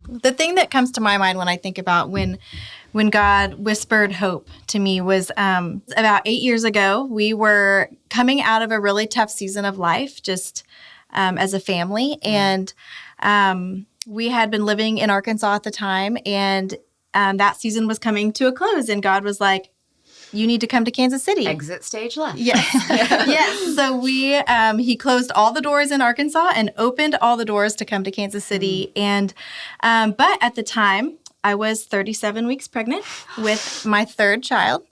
The thing that comes to my mind when I think about when God whispered hope to me was about 8 years ago. We were coming out of a really tough season of life, just as a family, and we had been living in Arkansas at the time, and that season was coming to a close, and God was like, you need to come to Kansas City. Exit stage left. Yes. Yes. So he closed all the doors in Arkansas and opened all the doors to come to Kansas City. And, but at the time, I was 37 weeks pregnant with my third child.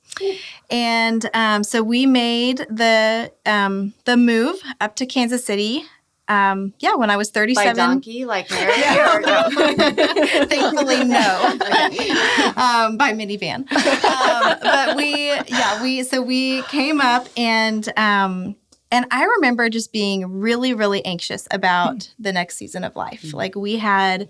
And so we made the move up to Kansas City. When I was 37. By donkey, like Mary? Or no? Thankfully, no. By minivan. But we came up, and I remember just being really, really anxious about the next season of life. Like, we had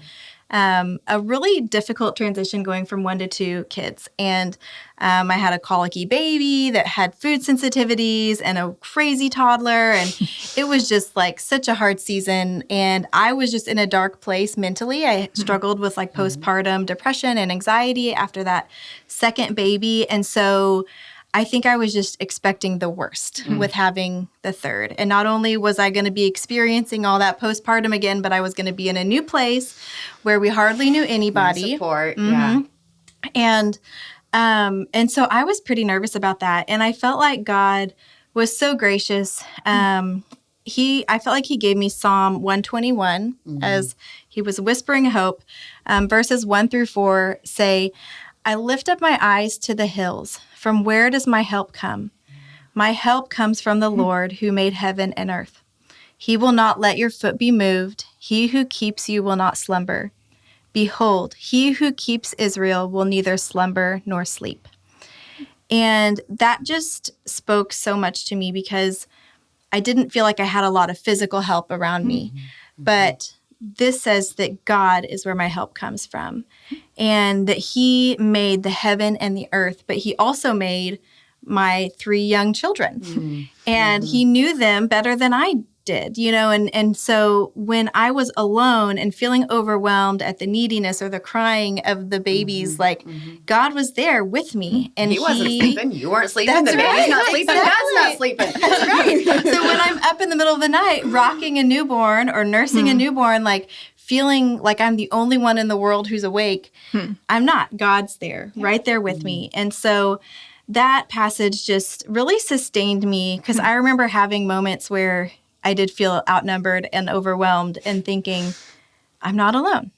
a really difficult transition going from 1 to 2 kids. And I had a colicky baby that had food sensitivities and a crazy toddler. And it was just like such a hard season. And I was just in a dark place mentally. I struggled with like postpartum depression and anxiety after that second baby. And so I think I was just expecting the worst with having the third. And not only was I going to be experiencing all that postpartum again, but I was going to be in a new place where we hardly knew anybody. Support, yeah. And so I was pretty nervous about that. And I felt like God was so gracious. I felt like he gave me Psalm 121 as he was whispering hope. Verses 1-4 say, I lift up my eyes to the hills. From where does my help come? My help comes from the Lord who made heaven and earth. He will not let your foot be moved. He who keeps you will not slumber. Behold, he who keeps Israel will neither slumber nor sleep. And that just spoke so much to me because I didn't feel like I had a lot of physical help around me. But this says that God is where my help comes from, and that he made the heaven and the earth, but he also made my 3 young children. And he knew them better than I did, and so when I was alone and feeling overwhelmed at the neediness or the crying of the babies, God was there with me. And he wasn't sleeping. You weren't sleeping. The baby's not sleeping. Exactly. God's not sleeping. That's right. So when I'm up in the middle of the night rocking a newborn or nursing a newborn, feeling like I'm the only one in the world who's awake, I'm not. God's there, right there with me. And so that passage just really sustained me because I remember having moments where I did feel outnumbered and overwhelmed and thinking, I'm not alone.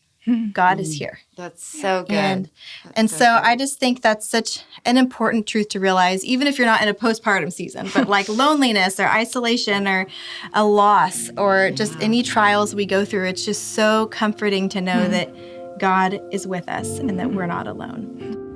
God is here. That's so good. And so I just think that's such an important truth to realize, even if you're not in a postpartum season, but like loneliness or isolation or a loss or just any trials we go through, it's just so comforting to know that God is with us and that we're not alone.